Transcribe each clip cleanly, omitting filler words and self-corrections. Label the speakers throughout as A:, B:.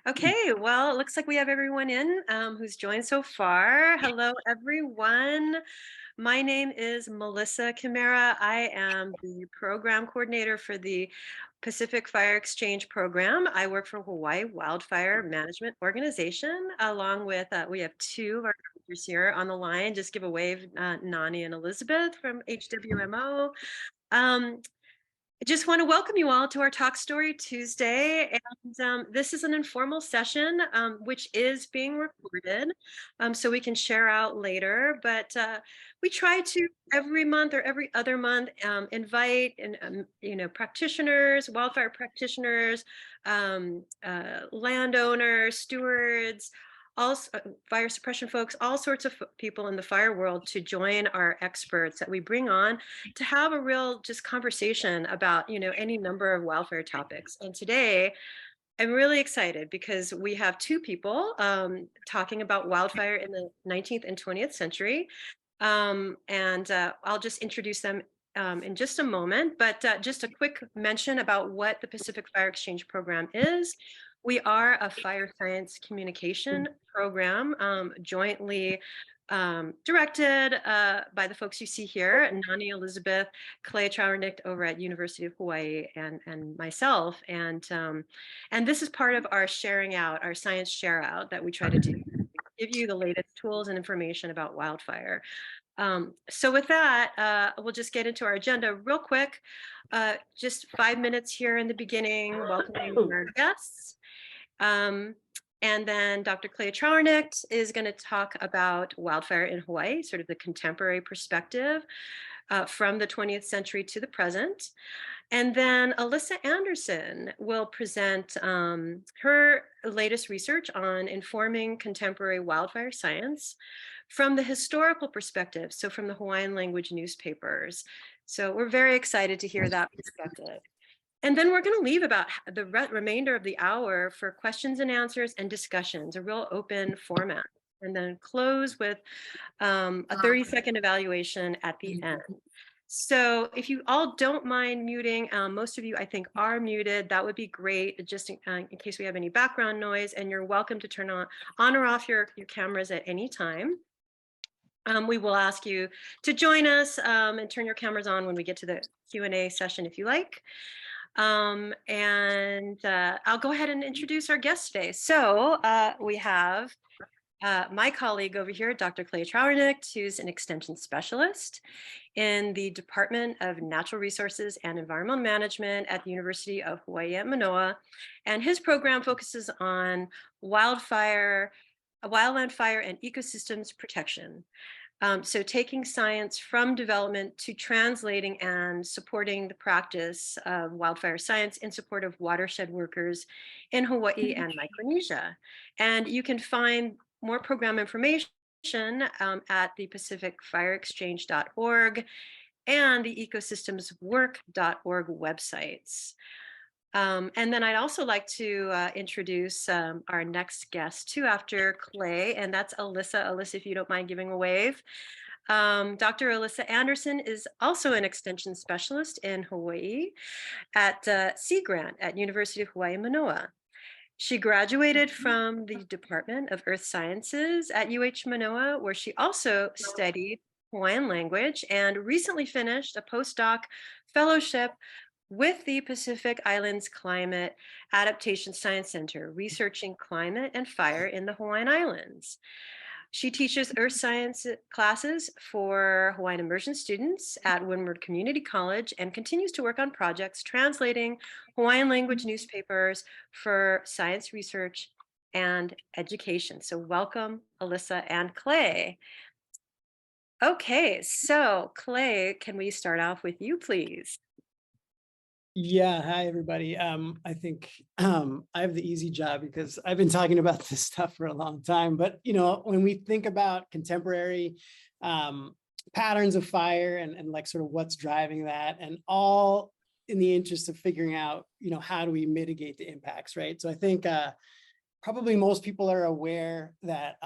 A: Okay, well, it looks like we have everyone in who's joined so far. Hello, everyone. My name is Melissa Chimera. I am the program coordinator for the Pacific Fire Exchange Program. I work for Hawaii Wildfire Management Organization, along with, we have two of our directors here on the line. Just give a wave, Nani and Elizabeth from HWMO. Um, I just want to welcome you all to our Talk Story Tuesday. And this is an informal session, which is being recorded, so we can share out later. But we try to every month or every other month invite practitioners, wildfire practitioners, landowners, stewards, fire suppression folks, all sorts of people in the fire world to join our experts that we bring on to have a real just conversation about, any number of wildfire topics. And today I'm really excited because we have two people talking about wildfire in the 19th and 20th century. And I'll just introduce them in just a moment, but just a quick mention about what the Pacific Fire Exchange Program is. We are a fire science communication program jointly directed by the folks you see here, Nani Elizabeth, Clay Trauernicht over at University of Hawaii, and myself. And this is part of our sharing out, our science share out that we try to do, give you the latest tools and information about wildfire. So with that, we'll just get into our agenda real quick. Just 5 minutes here in the beginning, welcoming our guests. And then Dr. Clay Trauernicht is going to talk about wildfire in Hawaii, sort of the contemporary perspective from the 20th century to the present. And then Alyssa Anderson will present her latest research on informing contemporary wildfire science from the historical perspective, so from the Hawaiian language newspapers. So we're very excited to hear that perspective. And then we're going to leave about the remainder of the hour for questions and answers and discussions, a real open format, and then close with a 30-second evaluation at the end. So if you all don't mind muting, most of you I think are muted, that would be great, just in case we have any background noise, and you're welcome to turn on or off your cameras at any time. We will ask you to join us and turn your cameras on when we get to the Q&A session if you like. I'll go ahead and introduce our guest today. So we have my colleague over here, Dr. Clay Trauernicht, who's an extension specialist in the Department of Natural Resources and Environmental Management at the University of Hawaii at Manoa. And his program focuses on wildland fire and ecosystems protection. So taking science from development to translating and supporting the practice of wildfire science in support of watershed workers in Hawaii and Micronesia. And you can find more program information at the pacificfireexchange.org and the ecosystemswork.org websites. And then I'd also like to introduce our next guest too after Clay, and that's Alyssa. Alyssa, if you don't mind giving a wave. Dr. Alyssa Anderson is also an extension specialist in Hawaii at Sea Grant at University of Hawaii Manoa. She graduated from the Department of Earth Sciences at UH Manoa, where she also studied Hawaiian language and recently finished a postdoc fellowship with the Pacific Islands Climate Adaptation Science Center, researching climate and fire in the Hawaiian Islands. She teaches earth science classes for Hawaiian immersion students at Windward Community College and continues to work on projects translating Hawaiian language newspapers for science research and education. So welcome, Alyssa and Clay. Okay, so Clay, can we start off with you, please?
B: Yeah, hi everybody. I think I have the easy job because I've been talking about this stuff for a long time. But when we think about contemporary patterns of fire and like sort of what's driving that, and all in the interest of figuring out, how do we mitigate the impacts, right? So I think probably most people are aware that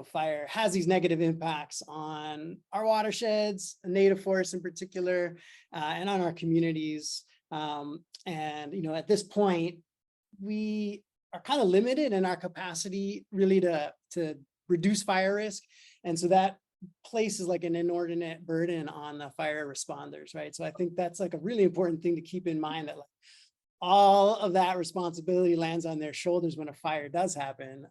B: fire has these negative impacts on our watersheds, native forests in particular, and on our communities. And at this point, we are kind of limited in our capacity really to reduce fire risk. And so that places like an inordinate burden on the fire responders, right? So I think that's like a really important thing to keep in mind, that like all of that responsibility lands on their shoulders when a fire does happen.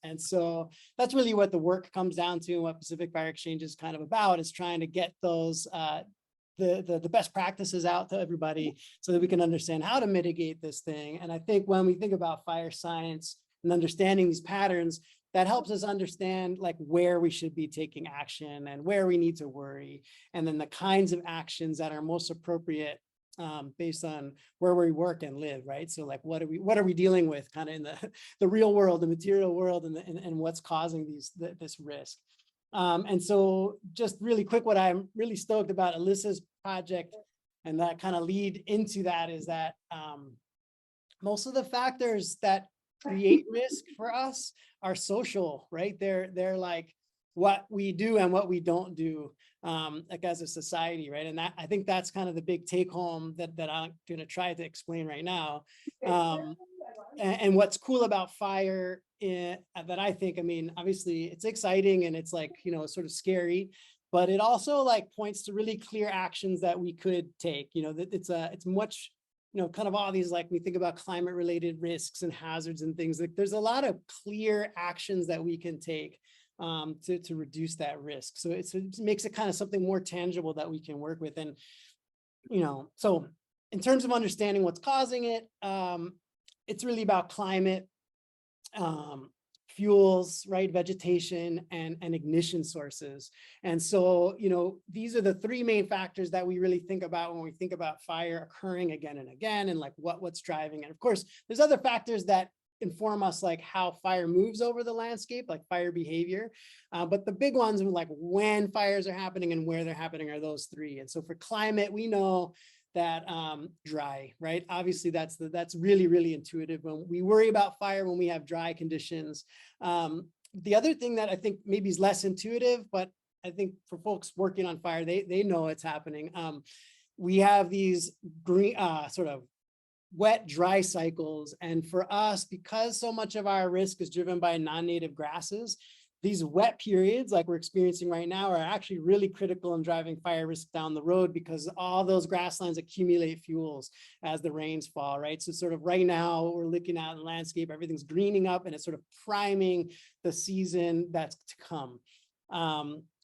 B: And so that's really what the work comes down to, and what Pacific Fire Exchange is kind of about, is trying to get those the best practices out to everybody so that we can understand how to mitigate this thing. And I think when we think about fire science and understanding these patterns, that helps us understand like where we should be taking action and where we need to worry, and then the kinds of actions that are most appropriate based on where we work and live, right? So like, what are we dealing with kind of in the real world, the material world, and what's causing this risk. And so just really quick, what I'm really stoked about Alyssa's project, and that kind of lead into that, is that most of the factors that create risk for us are social, right? They're like what we do and what we don't do, like as a society, right? And that, I think that's kind of the big take home that I'm going to try to explain right now. And what's cool about fire that I think, I mean, obviously it's exciting and it's like, you know, sort of scary, but it also like points to really clear actions that we could take, you know, that it's much, you know, kind of all these, like we think about climate related risks and hazards and things, like there's a lot of clear actions that we can take to reduce that risk. So it makes it kind of something more tangible that we can work with. And, you know, so in terms of understanding what's causing it, it's really about climate, fuels, right, vegetation, and ignition sources. And so, you know, these are the three main factors that we really think about when we think about fire occurring again and again, and like what's driving it. Of course, there's other factors that inform us, like how fire moves over the landscape, like fire behavior. But the big ones, like when fires are happening and where they're happening, are those three. And so for climate, we know that dry, right? Obviously, that's really, really intuitive. When we worry about fire, when we have dry conditions. The other thing that I think maybe is less intuitive, but I think for folks working on fire, they know it's happening. We have these green sort of wet, dry cycles. And for us, because so much of our risk is driven by non-native grasses, these wet periods like we're experiencing right now are actually really critical in driving fire risk down the road, because all those grasslands accumulate fuels as the rains fall, right? So sort of right now we're looking at the landscape, everything's greening up and it's sort of priming the season that's to come.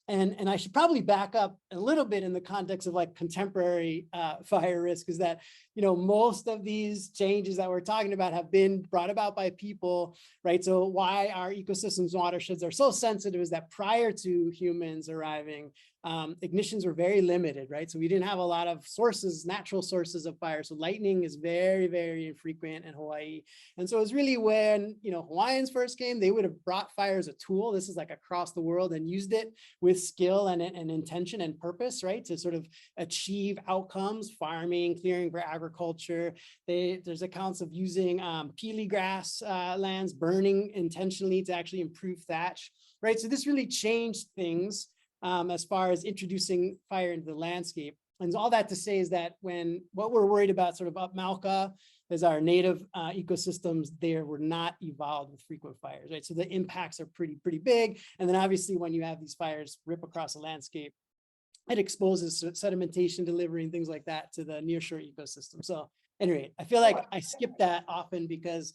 B: And I should probably back up a little bit in the context of like contemporary fire risk, is that, you know, most of these changes that we're talking about have been brought about by people, right? So why our ecosystems and watersheds are so sensitive is that prior to humans arriving, ignitions were very limited, right? So we didn't have a lot of sources, natural sources of fire. So lightning is very, very infrequent in Hawaii. And so it was really when, you know, Hawaiians first came, they would have brought fire as a tool. This is like across the world, and used it with skill and intention and purpose, right? To sort of achieve outcomes, farming, clearing for agriculture. There's accounts of using peely grass lands, burning intentionally to actually improve thatch, right? So this really changed things as far as introducing fire into the landscape. And all that to say is that what we're worried about sort of up Malka is our native ecosystems there were not evolved with frequent fires, right? So the impacts are pretty big. And then obviously when you have these fires rip across the landscape, it exposes sedimentation delivery and things like that to the nearshore ecosystem. So anyway, I feel like I skip that often because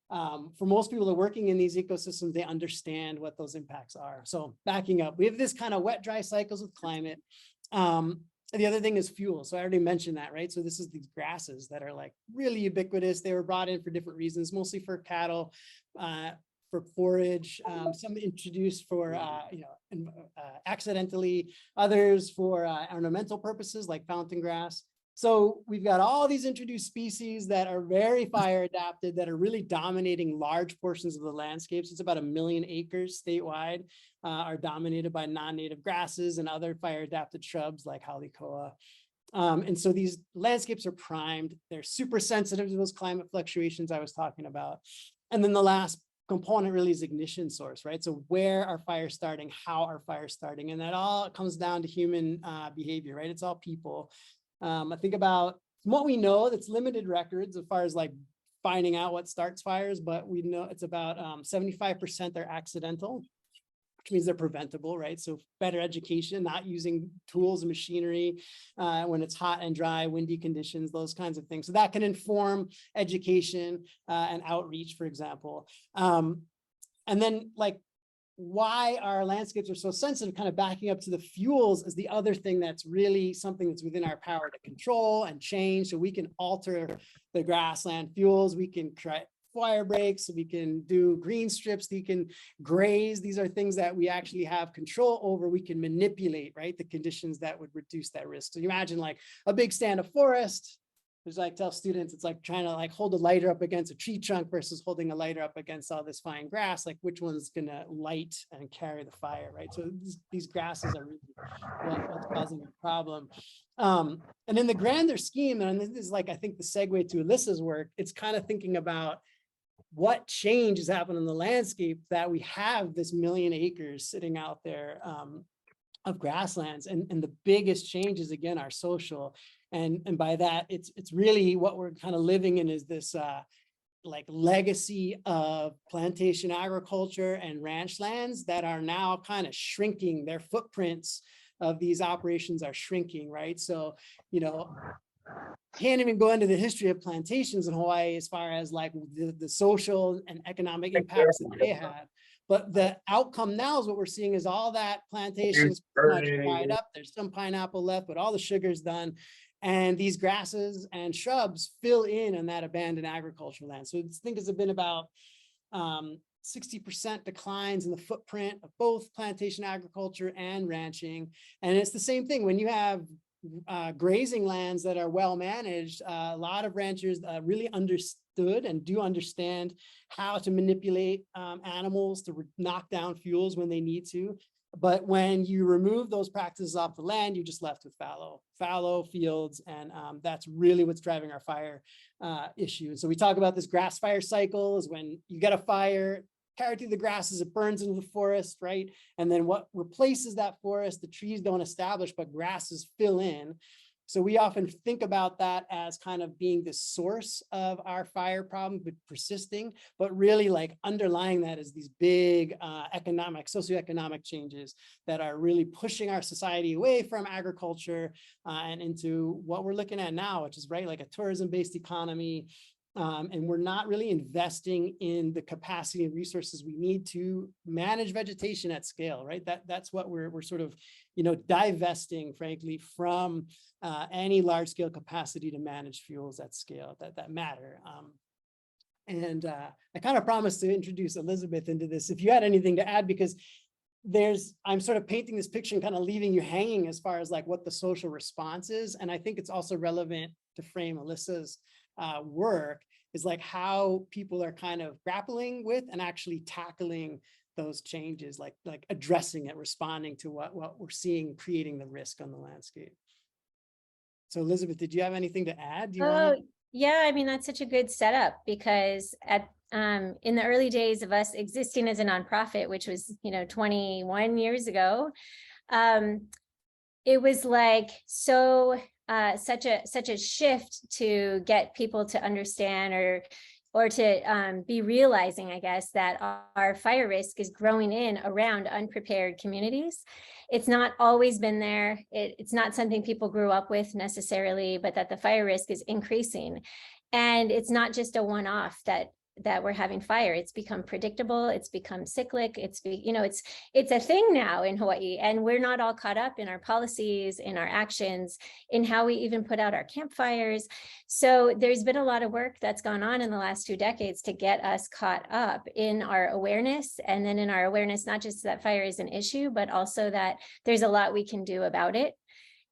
B: for most people that are working in these ecosystems, they understand what those impacts are. So backing up, we have this kind of wet, dry cycles with climate. The other thing is fuel. So I already mentioned that, right? So this is these grasses that are like really ubiquitous. They were brought in for different reasons, mostly for cattle, for forage, some introduced for, accidentally, others for ornamental purposes like fountain grass. So we've got all these introduced species that are very fire adapted, that are really dominating large portions of the landscapes. It's about 1 million acres statewide are dominated by non-native grasses and other fire adapted shrubs like haulikoa. And so these landscapes are primed. They're super sensitive to those climate fluctuations I was talking about. And then the last component really is ignition source, right? So where are fires starting, how are fires starting? And that all comes down to human behavior, right? It's all people. I think about what we know, that's limited records as far as like finding out what starts fires, but we know it's about 75% they're accidental, which means they're preventable, right? So better education, not using tools and machinery when it's hot and dry, windy conditions, those kinds of things. So that can inform education and outreach, for example. And then like, why our landscapes are so sensitive, kind of backing up to the fuels is the other thing that's really something that's within our power to control and change. So we can alter the grassland fuels, we can create fire breaks, we can do green strips, we can graze. These are things that we actually have control over. We can manipulate, right, the conditions that would reduce that risk. So you imagine like a big stand of forest. There's like tell students, it's like trying to like hold a lighter up against a tree trunk versus holding a lighter up against all this fine grass. Like which one's gonna light and carry the fire, right? So these grasses are really what's causing the problem. And in the grander scheme, and this is like, I think the segue to Alyssa's work, it's kind of thinking about what change has happened in the landscape that we have this 1 million acres sitting out there of grasslands. And the biggest changes, again, are social. And by that, it's really what we're kind of living in is this like legacy of plantation agriculture and ranch lands that are now kind of shrinking. Their footprints of these operations are shrinking, right? So, you know, can't even go into the history of plantations in Hawaii as far as like the social and economic impacts that they had. But the outcome now is what we're seeing is all that plantations pretty much dried up. There's some pineapple left, but all the sugar's done. And these grasses and shrubs fill in on that abandoned agricultural land. So I think it's been about 60% declines in the footprint of both plantation agriculture and ranching. And it's the same thing when you have grazing lands that are well managed. A lot of ranchers really understood and do understand how to manipulate animals to knock down fuels when they need to. But when you remove those practices off the land, you're just left with fallow fields. And that's really what's driving our fire issue. And so we talk about this grass fire cycle is when you get a fire, carry through the grasses, it burns into the forest, right? And then what replaces that forest, the trees don't establish, but grasses fill in. So we often think about that as kind of being the source of our fire problem, but persisting, but really like underlying that is these big socioeconomic changes that are really pushing our society away from agriculture and into what we're looking at now, which is right, like a tourism-based economy. And we're not really investing in the capacity and resources we need to manage vegetation at scale, right? That's what we're sort of, you know, divesting, frankly, from any large scale capacity to manage fuels at scale that matter. I kind of promised to introduce Elizabeth into this. If you had anything to add, because I'm sort of painting this picture and kind of leaving you hanging as far as like what the social response is. And I think it's also relevant to frame Alyssa's work is like how people are kind of grappling with and actually tackling those changes, like addressing it, responding to what we're seeing, creating the risk on the landscape. So Elizabeth, did you have anything to add?
C: Yeah, I mean, that's such a good setup because in the early days of us existing as a nonprofit, which was, 21 years ago, it was like such a shift to get people to understand or to be realizing, I guess, that our fire risk is growing in around unprepared communities. It's not always been there. It's not something people grew up with necessarily, but that the fire risk is increasing. And it's not just a one-off that we're having fire. It's become predictable. It's become cyclic. It's a thing now in Hawaii, and we're not all caught up in our policies, in our actions, in how we even put out our campfires. So there's been a lot of work that's gone on in the last 2 decades to get us caught up in our awareness, and then in our awareness, not just that fire is an issue, but also that there's a lot we can do about it.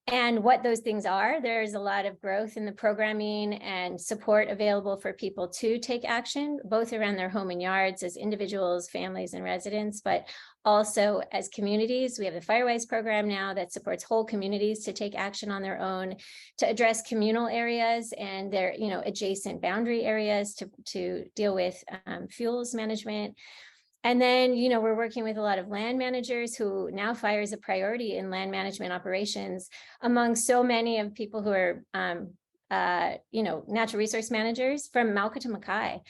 C: And what those things are, there's a lot of growth in the programming and support available for people to take action, both around their home and yards as individuals, families, and residents, but also as communities. We have the Firewise program now that supports whole communities to take action on their own, to address communal areas and their adjacent boundary areas to deal with fuels management. And then, we're working with a lot of land managers who now fire is a priority in land management operations among so many of people who are natural resource managers from Mauka to Makai.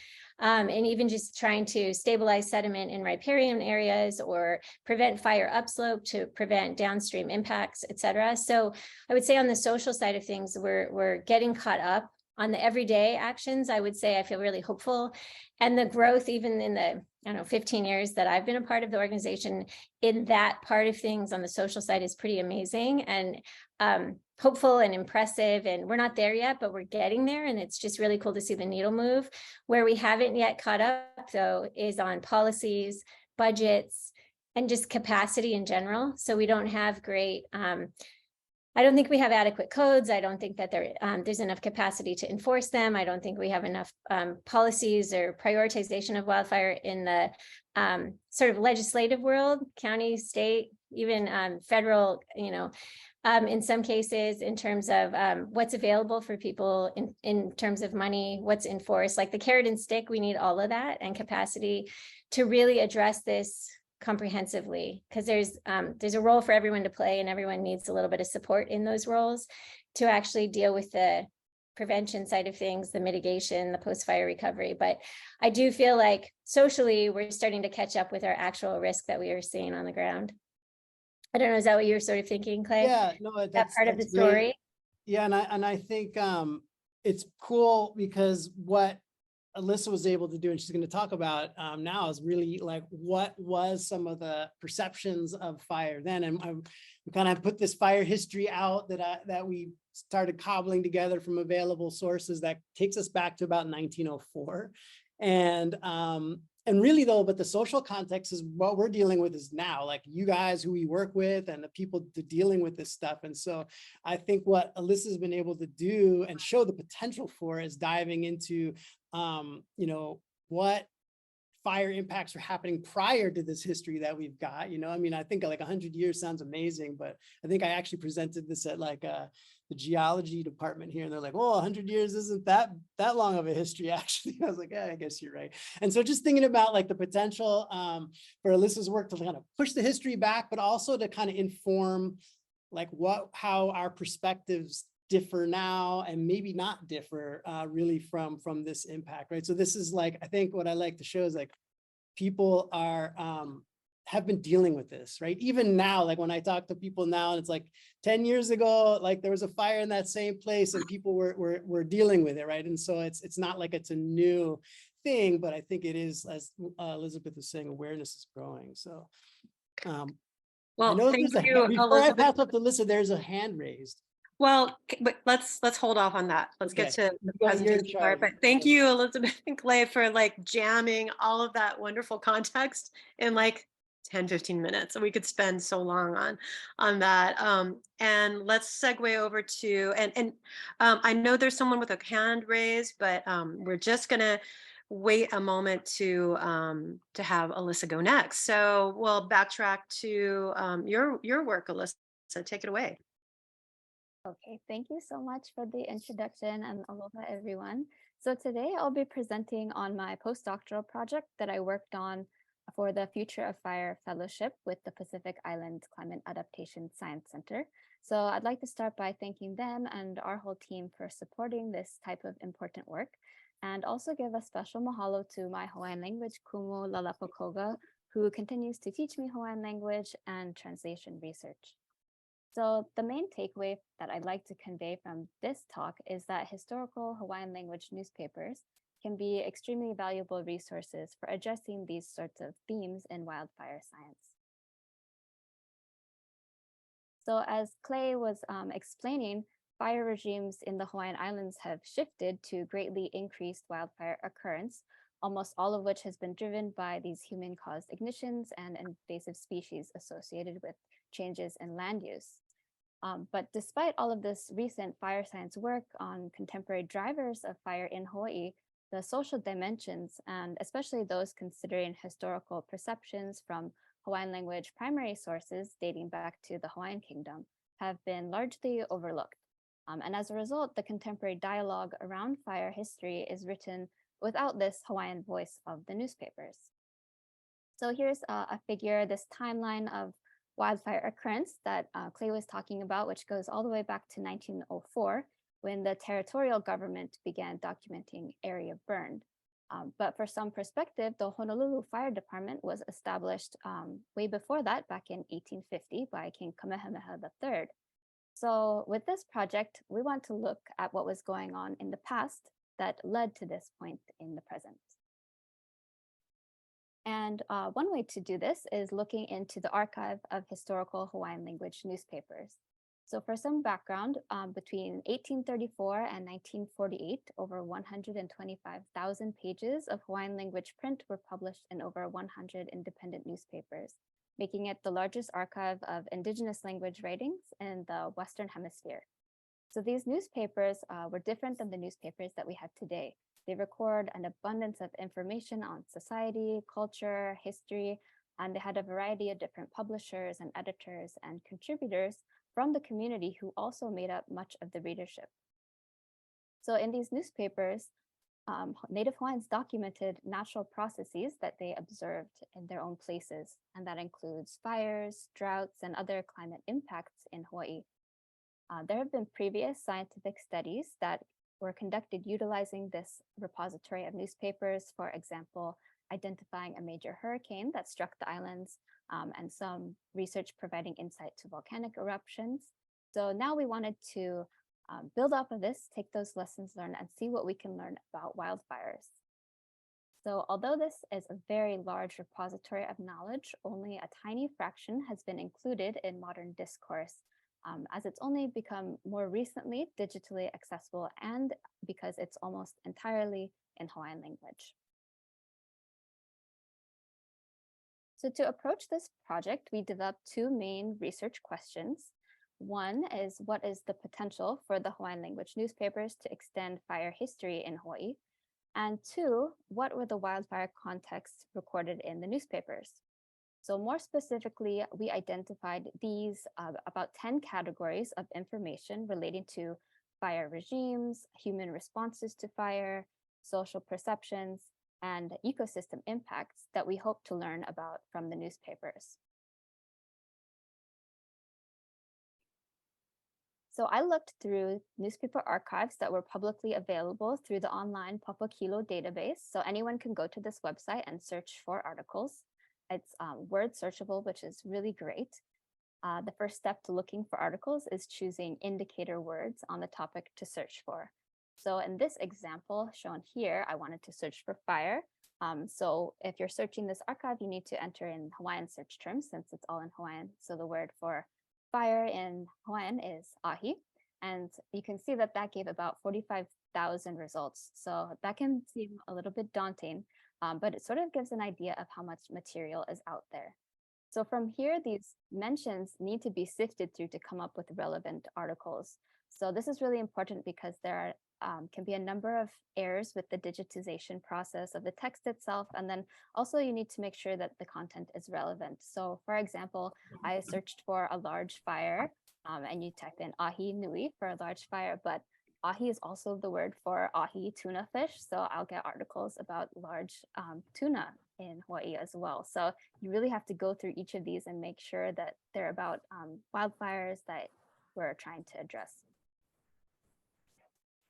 C: And even just trying to stabilize sediment in riparian areas or prevent fire upslope to prevent downstream impacts, et cetera. So I would say on the social side of things, we're getting caught up. On the everyday actions, I would say I feel really hopeful. And the growth, even in the 15 years that I've been a part of the organization, in that part of things on the social side is pretty amazing and hopeful and impressive. And we're not there yet, but we're getting there. And it's just really cool to see the needle move. Where we haven't yet caught up, though, is on policies, budgets, and just capacity in general. So we don't have great I don't think we have adequate codes. I don't think that there's enough capacity to enforce them. I don't think we have enough policies or prioritization of wildfire in the sort of legislative world, county, state, even federal, in some cases in terms of what's available for people in terms of money, what's enforced, like the carrot and stick, we need all of that and capacity to really address this comprehensively, because there's a role for everyone to play and everyone needs a little bit of support in those roles to actually deal with the prevention side of things, the mitigation, the post-fire recovery. But I do feel like socially we're starting to catch up with our actual risk that we are seeing on the ground. I don't know, is that what you were sort of thinking, Clay?
B: Yeah, no,
C: that part of the
B: great.
C: story.
B: Yeah, and I think it's cool because what Alyssa was able to do, and she's going to talk about now, is really like what was some of the perceptions of fire then, and we kind of put this fire history out that we started cobbling together from available sources that takes us back to about 1904, and really though, but the social context is what we're dealing with is now, like you guys who we work with and the people dealing with this stuff. And so I think what Alyssa's been able to do and show the potential for is diving into, what fire impacts are happening prior to this history that we've got. I mean, I think like 100 years sounds amazing, but I think I actually presented this at like the geology department here, and they're like, "Oh, 100 years isn't that long of a history." Actually, I was like, "Yeah, I guess you're right." And so just thinking about like the potential for Alyssa's work to kind of push the history back, but also to kind of inform like how our perspectives differ now and maybe not differ really from this impact, right? So this is like, I think what I like to show is like people are have been dealing with this, right? Even now, like when I talk to people now, and it's like 10 years ago, like there was a fire in that same place and people were dealing with it, right? And so it's not like it's a new thing, but I think it is, as Elizabeth was saying, awareness is growing. So
A: well,
B: I know
A: thank
B: there's
A: you,
B: before
A: Elizabeth.
B: I pass up to Alyssa, there's a hand raised.
A: Well, but let's hold off on that. Let's get to the presentation part. But thank you, Elizabeth and Clay, for like jamming all of that wonderful context in like 10-15 minutes. We could spend so long on that. And let's segue over to and I know there's someone with a hand raised, but we're just gonna wait a moment to have Alyssa go next. So we'll backtrack to your work, Alyssa. So take it away.
D: Okay, thank you so much for the introduction, and aloha everyone. So today I'll be presenting on my postdoctoral project that I worked on for the Future of Fire Fellowship with the Pacific Island Climate Adaptation Science Center. So I'd like to start by thanking them and our whole team for supporting this type of important work, and also give a special mahalo to my Hawaiian language kumu Lalapakoga, who continues to teach me Hawaiian language and translation research. So the main takeaway that I'd like to convey from this talk is that historical Hawaiian language newspapers can be extremely valuable resources for addressing these sorts of themes in wildfire science. So as Clay was explaining, fire regimes in the Hawaiian Islands have shifted to greatly increased wildfire occurrence, almost all of which has been driven by these human-caused ignitions and invasive species associated with changes in land use. But despite all of this recent fire science work on contemporary drivers of fire in Hawaii, the social dimensions, and especially those considering historical perceptions from Hawaiian language primary sources dating back to the Hawaiian Kingdom, have been largely overlooked. And as a result, the contemporary dialogue around fire history is written without this Hawaiian voice of the newspapers. So here's a figure, this timeline of wildfire occurrence that Clay was talking about, which goes all the way back to 1904, when the territorial government began documenting area burned. But for some perspective, the Honolulu Fire Department was established way before that, back in 1850 by King Kamehameha III. So with this project, we want to look at what was going on in the past that led to this point in the present. And one way to do this is looking into the archive of historical Hawaiian language newspapers. So for some background, between 1834 and 1948, over 125,000 pages of Hawaiian language print were published in over 100 independent newspapers, making it the largest archive of indigenous language writings in the Western Hemisphere. So these newspapers were different than the newspapers that we have today. They record an abundance of information on society, culture, history, and they had a variety of different publishers and editors and contributors from the community who also made up much of the readership. So in these newspapers, Native Hawaiians documented natural processes that they observed in their own places, and that includes fires, droughts, and other climate impacts in Hawaii. There have been previous scientific studies that were conducted utilizing this repository of newspapers, for example, identifying a major hurricane that struck the islands, and some research providing insight to volcanic eruptions. So now we wanted to build off of this, take those lessons learned, and see what we can learn about wildfires. So although this is a very large repository of knowledge, only a tiny fraction has been included in modern discourse, as it's only become more recently digitally accessible and because it's almost entirely in Hawaiian language. So to approach this project, we developed two main research questions. One is, what is the potential for the Hawaiian language newspapers to extend fire history in Hawaii? And two, what were the wildfire contexts recorded in the newspapers? So more specifically, we identified these about 10 categories of information relating to fire regimes, human responses to fire, social perceptions, and ecosystem impacts that we hope to learn about from the newspapers. So I looked through newspaper archives that were publicly available through the online Papakilo database. So anyone can go to this website and search for articles. It's word searchable, which is really great. The first step to looking for articles is choosing indicator words on the topic to search for. So in this example shown here, I wanted to search for fire. So if you're searching this archive, you need to enter in Hawaiian search terms since it's all in Hawaiian. So the word for fire in Hawaiian is ahi. And you can see that that gave about 45,000 results. So that can seem a little bit daunting, but it sort of gives an idea of how much material is out there. So from here, these mentions need to be sifted through to come up with relevant articles. So this is really important because there can be a number of errors with the digitization process of the text itself. And then also you need to make sure that the content is relevant. So for example, I searched for a large fire and you type in ahi nui for a large fire, but ahi is also the word for ahi tuna fish. So I'll get articles about large tuna in Hawaii as well. So you really have to go through each of these and make sure that they're about wildfires that we're trying to address.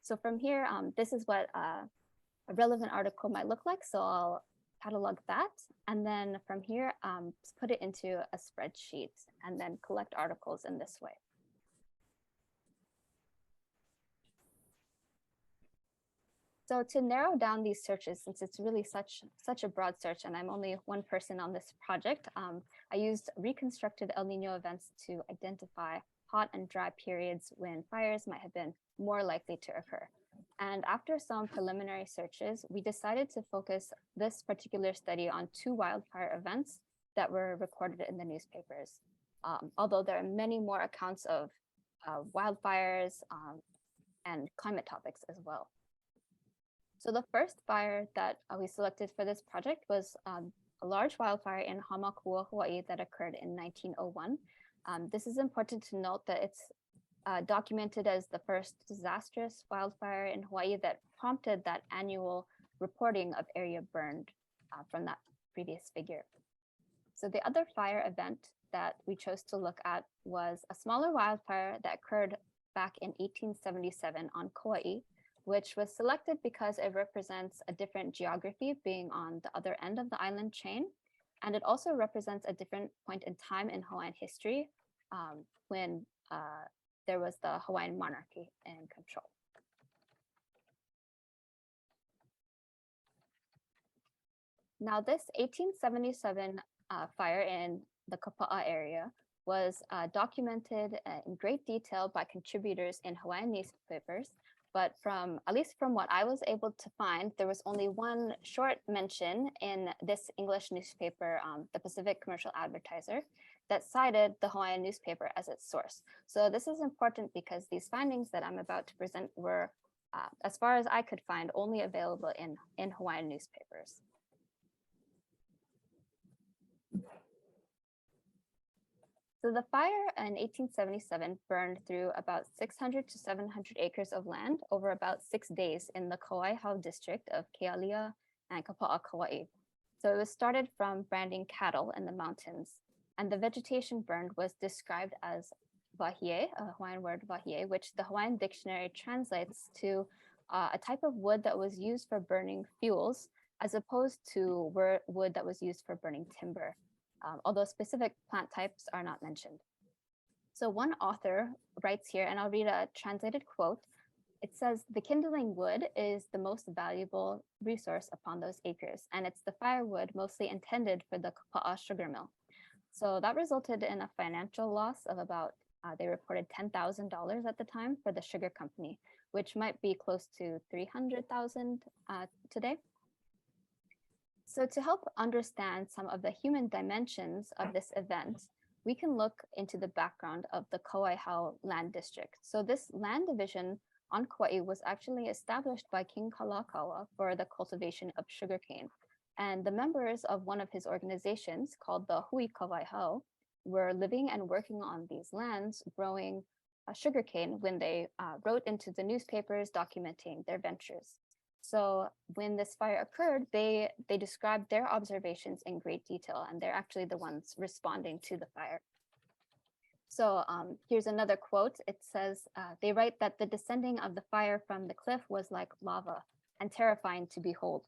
D: So from here, this is what a relevant article might look like. So I'll catalog that. And then from here, put it into a spreadsheet and then collect articles in this way. So to narrow down these searches, since it's really such a broad search and I'm only one person on this project, I used reconstructed El Nino events to identify hot and dry periods when fires might have been more likely to occur. And after some preliminary searches, we decided to focus this particular study on 2 wildfire events that were recorded in the newspapers. Although there are many more accounts of wildfires and climate topics as well. So the first fire that we selected for this project was a large wildfire in Hamakua, Hawaii that occurred in 1901. This is important to note that it's documented as the first disastrous wildfire in Hawaii that prompted that annual reporting of area burned from that previous figure. So the other fire event that we chose to look at was a smaller wildfire that occurred back in 1877 on Kauai, which was selected because it represents a different geography, being on the other end of the island chain. And it also represents a different point in time in Hawaiian history when there was the Hawaiian monarchy in control. Now, this 1877 fire in the Kapa'a area was documented in great detail by contributors in Hawaiian newspapers. But at least from what I was able to find, there was only one short mention in this English newspaper, the Pacific Commercial Advertiser, that cited the Hawaiian newspaper as its source. So this is important because these findings that I'm about to present were, as far as I could find, only available in Hawaiian newspapers. So the fire in 1877 burned through about 600 to 700 acres of land over about 6 days in the Kauai district of Kealia and Kapa'a, Kauai. So it was started from branding cattle in the mountains, and the vegetation burned was described as wahie, a Hawaiian word wahie, which the Hawaiian dictionary translates to a type of wood that was used for burning fuels, as opposed to wood that was used for burning timber. Although specific plant types are not mentioned. So one author writes here, and I'll read a translated quote. It says, "The kindling wood is the most valuable resource upon those acres, and it's the firewood mostly intended for the Kapa'a sugar mill." So that resulted in a financial loss of about, they reported $10,000 at the time for the sugar company, which might be close to 300,000 today. So to help understand some of the human dimensions of this event, we can look into the background of the Kauai land district. So this land division on Kauai was actually established by King Kalakaua for the cultivation of sugarcane. And the members of one of his organizations called the Hui Kauai were living and working on these lands, growing sugarcane when they wrote into the newspapers documenting their ventures. So when this fire occurred, they described their observations in great detail, and they're actually the ones responding to the fire. So here's another quote. It says, they write that the descending of the fire from the cliff was like lava and terrifying to behold.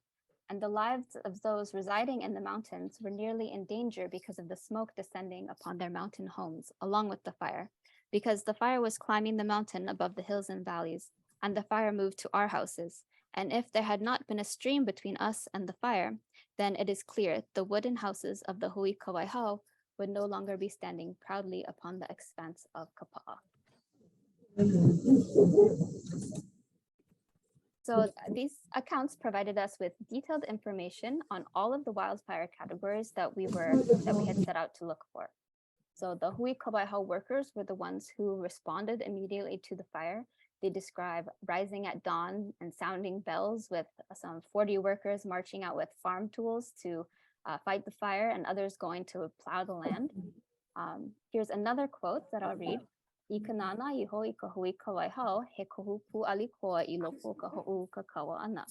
D: And the lives of those residing in the mountains were nearly in danger because of the smoke descending upon their mountain homes, along with the fire, because the fire was climbing the mountain above the hills and valleys, and the fire moved to our houses. And if there had not been a stream between us and the fire, then it is clear the wooden houses of the Hui Kauai would no longer be standing proudly upon the expanse of Kapa'a. So these accounts provided us with detailed information on all of the wildfire categories that we had set out to look for. So the Hui Kauai workers were the ones who responded immediately to the fire. They describe rising at dawn and sounding bells, with some 40 workers marching out with farm tools to fight the fire, and others going to plow the land. Here's another quote that I'll read. "Ikanana iho I ka hui Kauai he kohu pu alikoa I loko ka ho'u ka kawa ana.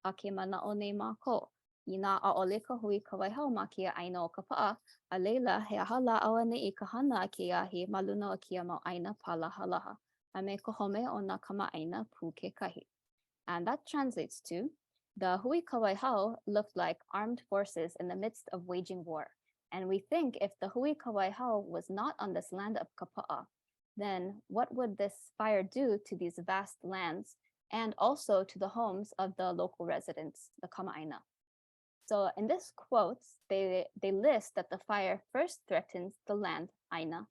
D: Ake mana'o nei mako. Ina a'ole ka hui Kauai ma kia aina o Kapa'a, a leila he aha la'awa nei I ka hana ke ahi maluna o kia mau aina palahalaha. And that translates to, the Hui Kauai looked like armed forces in the midst of waging war. And we think if the Hui Kauai was not on this land of Kapa'a, then what would this fire do to these vast lands and also to the homes of the local residents, the Kama'aina? So in this quote, they list that the fire first threatens the land, Aina,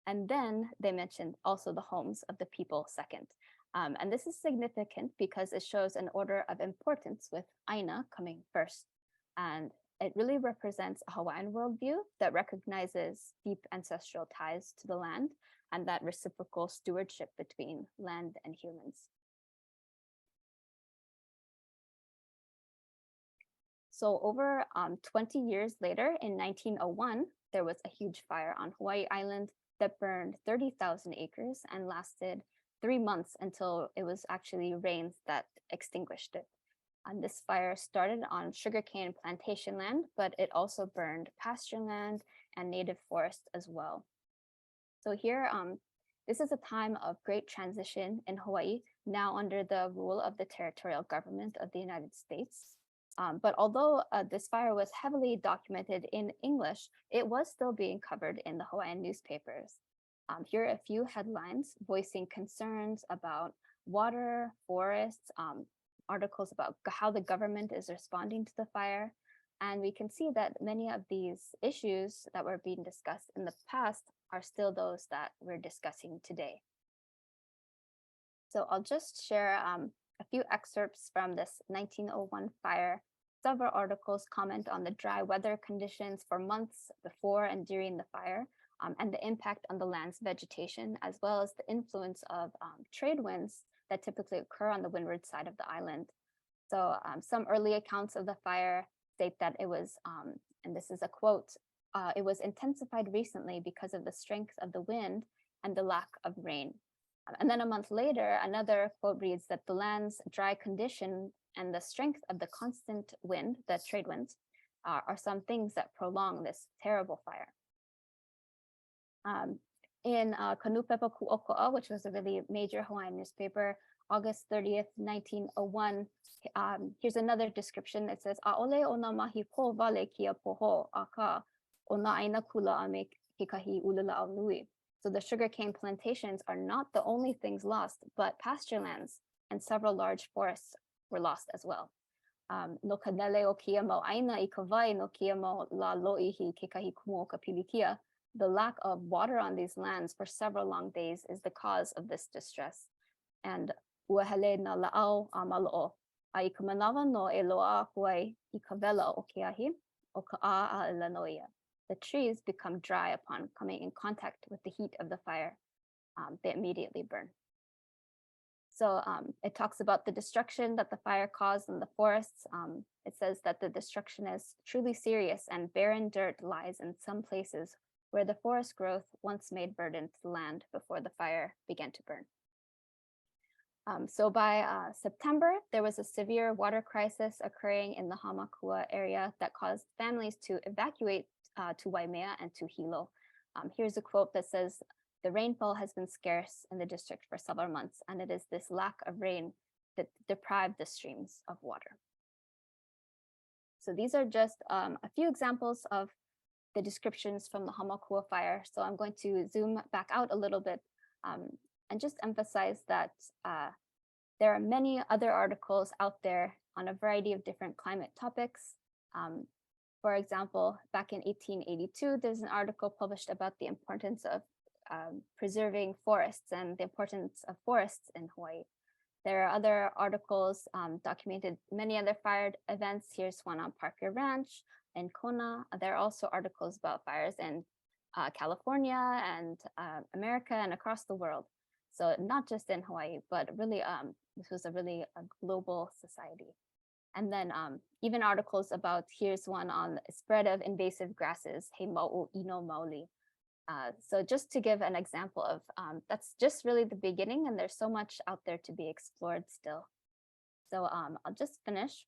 D: and then they mentioned also the homes of the people second. And this is significant because it shows an order of importance with Aina coming first. And it really represents a Hawaiian worldview that recognizes deep ancestral ties to the land and that reciprocal stewardship between land and humans. So over 20 years later, in 1901, there was a huge fire on Hawaii Island that burned 30,000 acres and lasted 3 months until it was actually rains that extinguished it. And this fire started on sugarcane plantation land, but it also burned pasture land and native forest as well. So here This is a time of great transition in Hawaii, now under the rule of the territorial government of the United States. But although this fire was heavily documented in English, it was still being covered in the Hawaiian newspapers. Here are a few headlines voicing concerns about water, forests, articles about how the government is responding to the fire. And we can see that many of these issues that were being discussed in the past are still those that we're discussing today. So I'll just share a few excerpts from this 1901 fire. Several articles comment on the dry weather conditions for months before and during the fire, and the impact on the land's vegetation, as well as the influence of trade winds that typically occur on the windward side of the island. So some early accounts of the fire state that it was, and this is a quote, it was intensified recently because of the strength of the wind and the lack of rain. And then a month later, another quote reads that the land's dry condition and the strength of the constant wind, the trade winds, are some things that prolong this terrible fire. In Ka Nupepa Ku'oko'a, which was a really major Hawaiian newspaper, August 30th, 1901, here's another description. It says, "A'ole o nā mahi po wale kia poho aka o nā aina kula ame kekahi ulula au nui." So the sugarcane plantations are not the only things lost, but pasture lands and several large forests were lost as well. No kanele o kia mau aina I ka wai no kia mau la lo'ihi kekahi kumu o ka pilikia. The lack of water on these lands for several long days is the cause of this distress. And uahele na la'au a malo'o. A I ka manawa no e loa huai I ka vela o keahi o ka a ilanoia. The trees become dry upon coming in contact with the heat of the fire. They immediately burn. So it talks about the destruction that the fire caused in the forests. It says that the destruction is truly serious and barren dirt lies in some places where the forest growth once made burden to the land before the fire began to burn. So by September, there was a severe water crisis occurring in the Hamakua area that caused families to evacuate to Waimea and to Hilo. Here's a quote that says, "The rainfall has been scarce in the district for several months, and it is this lack of rain that deprived the streams of water." So these are just a few examples of the descriptions from the Hamakua fire. So I'm going to zoom back out a little bit and just emphasize that there are many other articles out there on a variety of different climate topics. For example, back in 1882, there's an article published about the importance of preserving forests and the importance of forests in Hawaii. There are other articles documented many other fire events. Here's one on Parker Ranch in Kona. There are also articles about fires in California and America and across the world. So not just in Hawaii, but really this was a really global society. And then even articles about, here's one on the spread of invasive grasses, He Ma'u Ino Maoli. So just to give an example of, that's just really the beginning, and there's so much out there to be explored still. So I'll just finish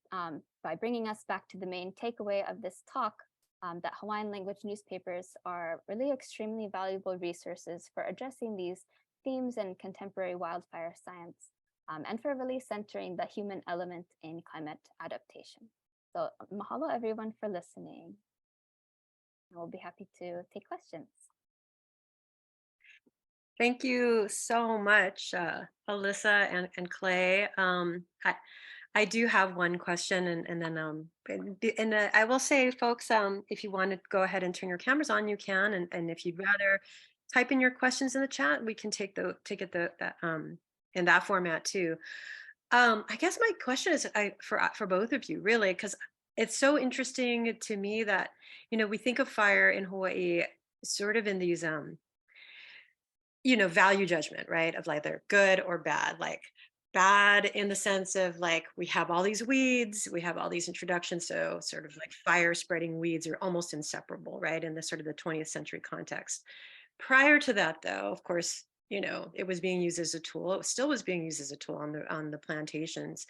D: by bringing us back to the main takeaway of this talk, that Hawaiian language newspapers are really extremely valuable resources for addressing these themes in contemporary wildfire science, and for really centering the human element in climate adaptation. So mahalo everyone for listening. We'll be happy to take questions.
A: Thank you so much, Alyssa and Clay. I do have one question, and then I will say, folks, if you want to go ahead and turn your cameras on, you can, and if you'd rather type in your questions in the chat, we can take it in that format too. I guess my question is for both of you, really, because it's so interesting to me that, you know, we think of fire in Hawaii sort of in these you know, value judgment, right? Of like they're good or bad, like bad in the sense of like, we have all these weeds, we have all these introductions. So sort of like fire spreading weeds are almost inseparable, right? In the sort of the 20th century context. Prior to that though, of course, you know, it was being used as a tool. It still was being used as a tool on the plantations.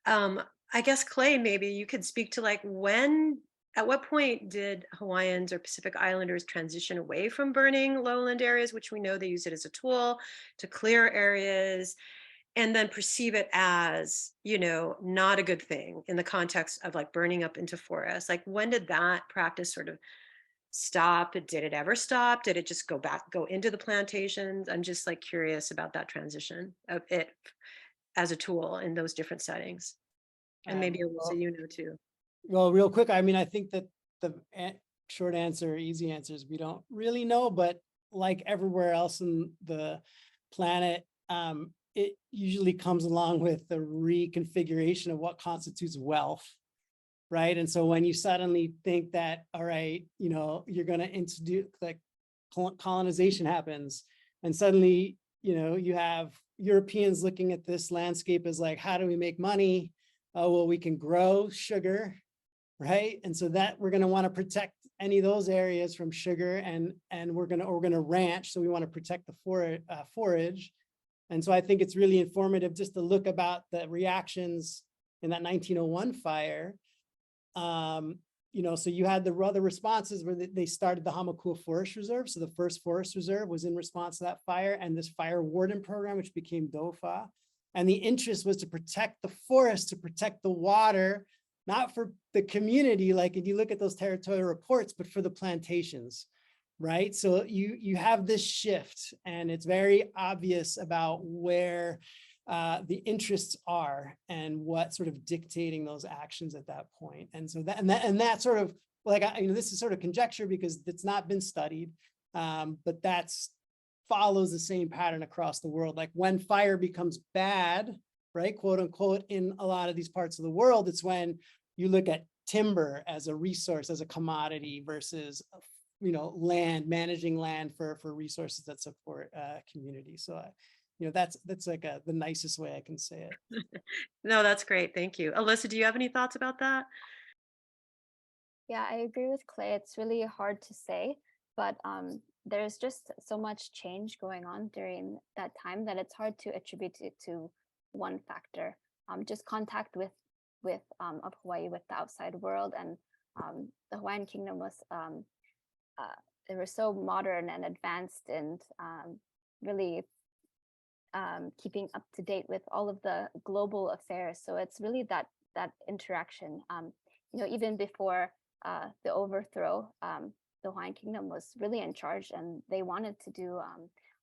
A: I guess Clay, maybe you could speak to like, when At what point did Hawaiians or Pacific Islanders transition away from burning lowland areas, which we know they use it as a tool to clear areas, and then perceive it as, you know, not a good thing in the context of like burning up into forests? Like, when did that practice sort of stop? Did it ever stop? Did it just go back, go into the plantations? I'm just like curious about that transition of it as a tool in those different settings. And maybe Alyssa,
B: Well,
A: you know too.
B: well, real quick, I mean, I think that the short answer, easy answer is we don't really know, but like everywhere else in the planet, it usually comes along with the reconfiguration of what constitutes wealth, right? And so when you suddenly think that, all right, you know, you're going to introduce, like, colonization happens, and suddenly, you know, you have Europeans looking at this landscape as like, how do we make money? Oh, well, we can grow sugar, right? And so that we're going to want to protect any of those areas from sugar, and we're going to ranch, so we want to protect the forage. And so I think it's really informative just to look about the reactions in that 1901 fire. You know, so you had the other responses where they started the Hamakua Forest Reserve. So the first forest reserve was in response to that fire, and this fire warden program, which became DOFA. And the interest was to protect the forest, to protect the water, not for the community, like if you look at those territorial reports, but for the plantations, right? So you have this shift, and it's very obvious about where the interests are and what sort of dictating those actions at that point. And so that sort of, like, you know, this is sort of conjecture because it's not been studied, but that's follows the same pattern across the world. Like when fire becomes bad, right, quote unquote, in a lot of these parts of the world, it's when you look at timber as a resource, as a commodity, versus, you know, land, managing land for resources that support community. So you know, that's like the nicest way I can say it.
A: No, that's great. Thank you. Alyssa, do you have any thoughts about that?
D: Yeah, I agree with Clay. It's really hard to say, but there's just so much change going on during that time that it's hard to attribute it to one factor. Just contact with of Hawaii with the outside world, and the Hawaiian Kingdom was they were so modern and advanced, and really keeping up to date with all of the global affairs. So it's really that interaction. You know, even before the overthrow, the Hawaiian Kingdom was really in charge, and they wanted to do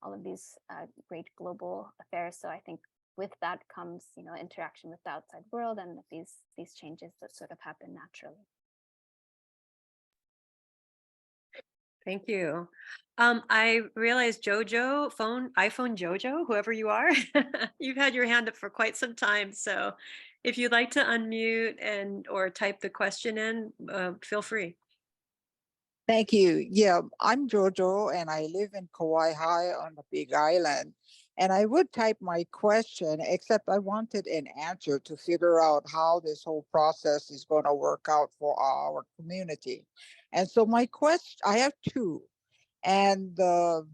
D: all of these great global affairs. So I think with that comes, you know, interaction with the outside world and these changes that sort of happen naturally.
A: Thank you. I realized Jojo, iPhone Jojo, whoever you are, you've had your hand up for quite some time. So if you'd like to unmute and or type the question in, feel free.
E: Thank you. Yeah, I'm Jojo, and I live in Kauai on the Big Island. And I would type my question, except I wanted an answer to figure out how this whole process is going to work out for our community. And so my question, I have two. And the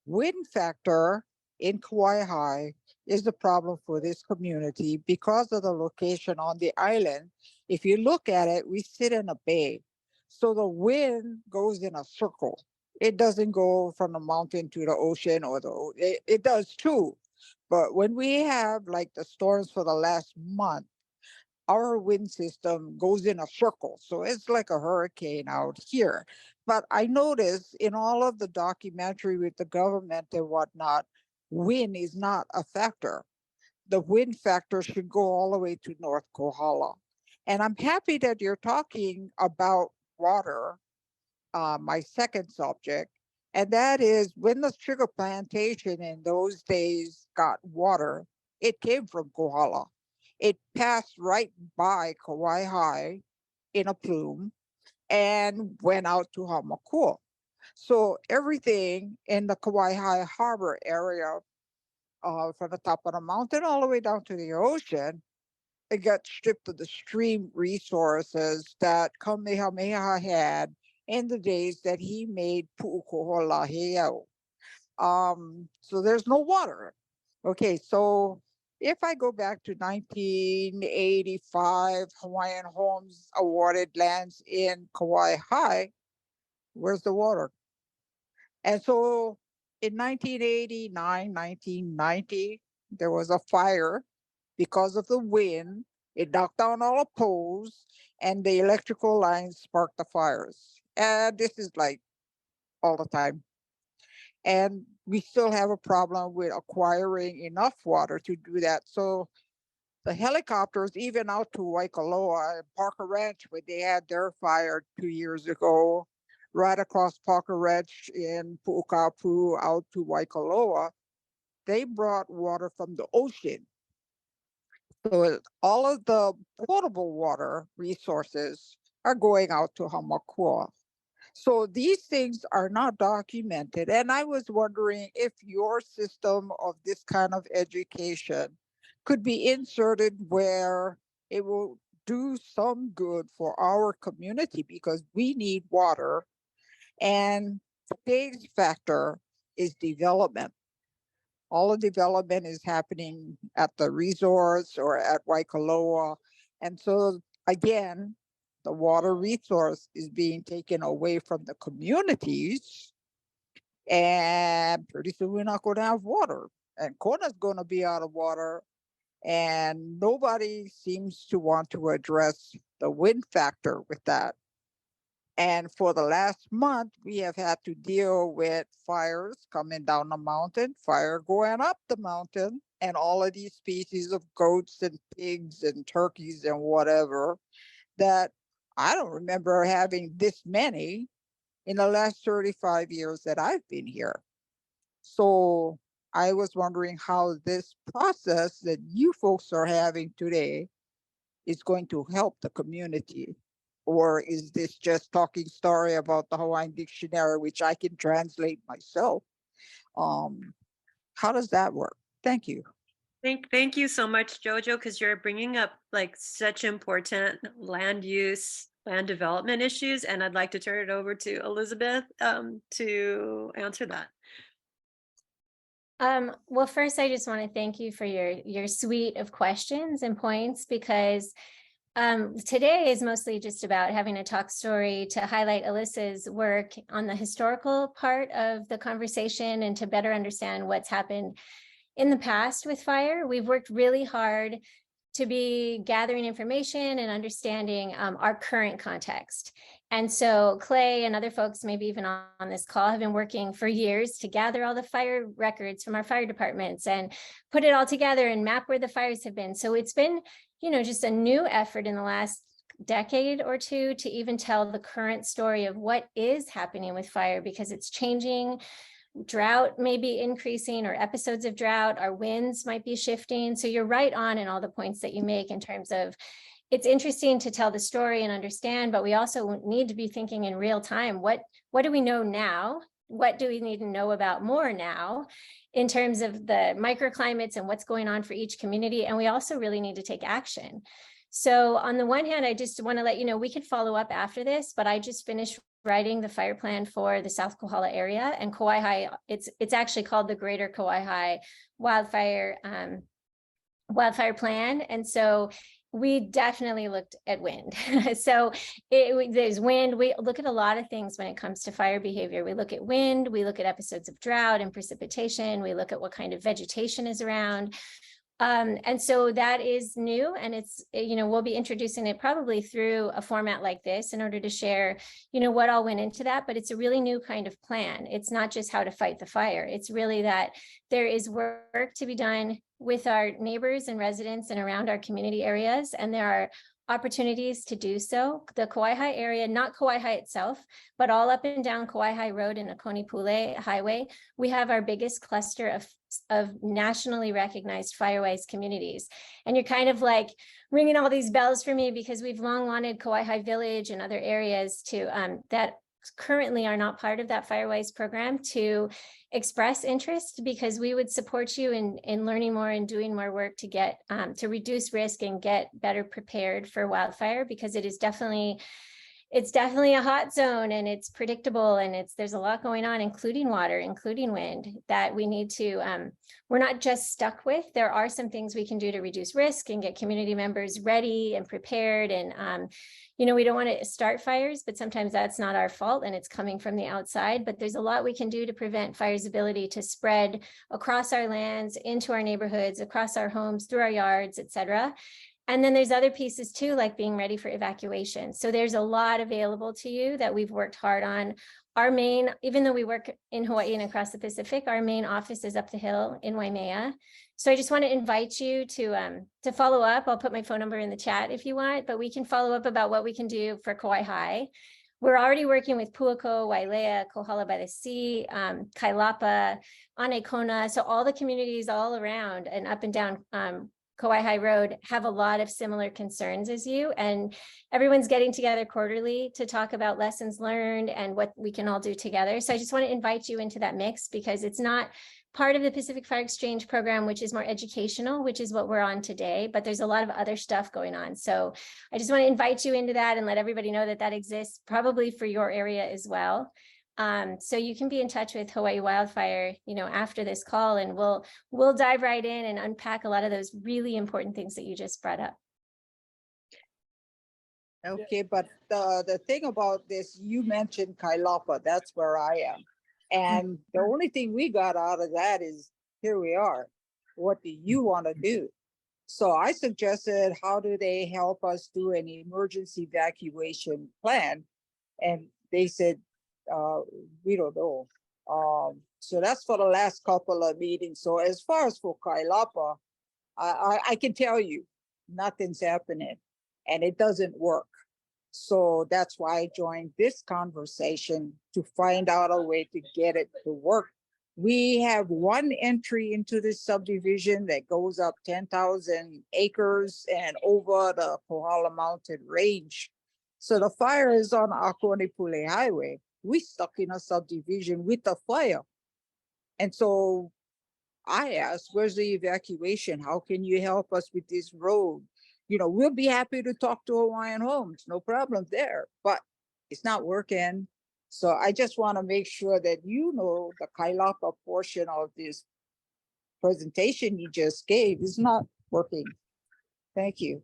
E: wind factor in Kauai is the problem for this community because of the location on the island. If you look at it, we sit in a bay. So the wind goes in a circle. It doesn't go from the mountain to the ocean, or it does too. But when we have like the storms for the last month, our wind system goes in a circle. So it's like a hurricane out here. But I noticed in all of the documentary with the government and whatnot, wind is not a factor. The wind factor should go all the way to North Kohala. And I'm happy that you're talking about water, my second subject. And that is when the sugar plantation in those days got water, it came from Kohala. It passed right by Kauai in a plume and went out to Hamakua. So everything in the Kauai Harbor area, from the top of the mountain all the way down to the ocean, it got stripped of the stream resources that Kamehameha had in the days that he made Pu'ukohola Heiau. So there's no water. Okay, so if I go back to 1985, Hawaiian Homes awarded lands in Kauai High, where's the water? And so in 1989, 1990, there was a fire because of the wind. It knocked down all the poles and the electrical lines sparked the fires. And this is like all the time. And we still have a problem with acquiring enough water to do that. So the helicopters, even out to Waikoloa and Parker Ranch, where they had their fire 2 years ago, right across Parker Ranch in Pu'ukapu out to Waikoloa, they brought water from the ocean. So all of the potable water resources are going out to Hamakua. So these things are not documented. And I was wondering if your system of this kind of education could be inserted where it will do some good for our community because we need water. And today's factor is development. All the development is happening at the resorts or at Waikoloa. And so again, the water resource is being taken away from the communities. And pretty soon we're not going to have water. And Kona's going to be out of water. And nobody seems to want to address the wind factor with that. And for the last month, we have had to deal with fires coming down the mountain, fire going up the mountain, and all of these species of goats and pigs and turkeys and whatever that I don't remember having this many in the last 35 years that I've been here. So I was wondering how this process that you folks are having today is going to help the community. Or is this just talking story about the Hawaiian dictionary, which I can translate myself? How does that work? Thank you.
A: Thank you so much, Jojo, because you're bringing up like such important land use, land development issues, and I'd like to turn it over to Elizabeth to answer that.
C: Well, first, I just want to thank you for your suite of questions and points, because today is mostly just about having a talk story to highlight Alyssa's work on the historical part of the conversation and to better understand what's happened in the past with fire. We've worked really hard to be gathering information and understanding our current context. And so Clay and other folks, maybe even on this call, have been working for years to gather all the fire records from our fire departments and put it all together and map where the fires have been. So it's been, just a new effort in the last decade or two to even tell the current story of what is happening with fire, because it's changing. Drought may be increasing, or episodes of drought, our winds might be shifting. So you're right on in all the points that you make in terms of it's interesting to tell the story and understand, but we also need to be thinking in real time, what do we know now? What do we need to know about more now in terms of the microclimates and what's going on for each community? And we also really need to take action. So on the one hand, I just want to let you know, we could follow up after this, but I just finished writing the fire plan for the South Kohala area and Kauai High. It's actually called the Greater Kauai High Wildfire Plan. And so we definitely looked at wind. So there's wind. We look at a lot of things when it comes to fire behavior. We look at wind, we look at episodes of drought and precipitation. We look at what kind of vegetation is around. And so that is new, and it's, we'll be introducing it probably through a format like this in order to share, what all went into that, but it's a really new kind of plan. It's not just how to fight the fire. It's really that there is work to be done with our neighbors and residents and around our community areas, and there are opportunities to do so. The Kauai High area, not Kauai High itself, but all up and down Kauai High Road and Akoni Pule Highway, we have our biggest cluster of nationally recognized firewise communities. And you're kind of like ringing all these bells for me, because we've long wanted Kauai High Village and other areas to that currently are not part of that firewise program to express interest, because we would support you in learning more and doing more work to get to reduce risk and get better prepared for wildfire, because it is definitely it's definitely a hot zone, and it's predictable, and there's a lot going on, including water, including wind, that we need to, we're not just stuck with. There are some things we can do to reduce risk and get community members ready and prepared. And, you know, we don't want to start fires, but sometimes that's not our fault and it's coming from the outside. But there's a lot we can do to prevent fire's ability to spread across our lands, into our neighborhoods, across our homes, through our yards, et cetera. And then there's other pieces too, like being ready for evacuation. So there's a lot available to you that we've worked hard on. Our main, even though we work in Hawaii and across the Pacific, our main office is up the hill in Waimea. So I just want to invite you to follow up. I'll put my phone number in the chat if you want, but we can follow up about what we can do for Kauai High. We're already working with Puako, Wailea, Kohala by the Sea, Kailapa, Anaikona. So all the communities all around and up and down Kauai High Road have a lot of similar concerns as you, and everyone's getting together quarterly to talk about lessons learned and what we can all do together. So I just want to invite you into that mix, because it's not part of the Pacific Fire Exchange program, which is more educational, which is what we're on today, but there's a lot of other stuff going on. So I just want to invite you into that and let everybody know that that exists probably for your area as well. So you can be in touch with Hawaii Wildfire, you know, after this call, and we'll dive right in and unpack a lot of those really important things that you just brought up.
E: Okay, but the thing about this, you mentioned Kailapa, that's where I am. And the only thing we got out of that is, here we are. What do you want to do? So I suggested, how do they help us do an emergency evacuation plan? And they said, we don't know. So that's for the last couple of meetings. So as far as for Kailapa, I can tell you, nothing's happening and it doesn't work. So that's why I joined this conversation, to find out a way to get it to work. We have one entry into this subdivision that goes up 10,000 acres and over the Kohala Mountain Range. So the fire is on Akonipule Highway. We stuck in a subdivision with a fire. And so I asked, where's the evacuation? How can you help us with this road? You know, we'll be happy to talk to Hawaiian Homes, no problem there, but it's not working. So I just want to make sure that you know the Kailapa portion of this presentation you just gave is not working. Thank you.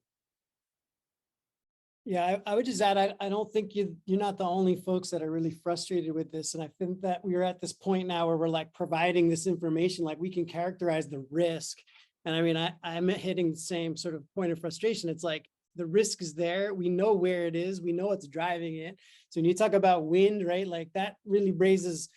B: Yeah, I would just add, I don't think you're not the only folks that are really frustrated with this. And I think that we're at this point now where we're like providing this information, like we can characterize the risk. And I mean, I'm hitting the same sort of point of frustration. It's like the risk is there. We know where it is. We know what's driving it. So when you talk about wind, right, like that really raises,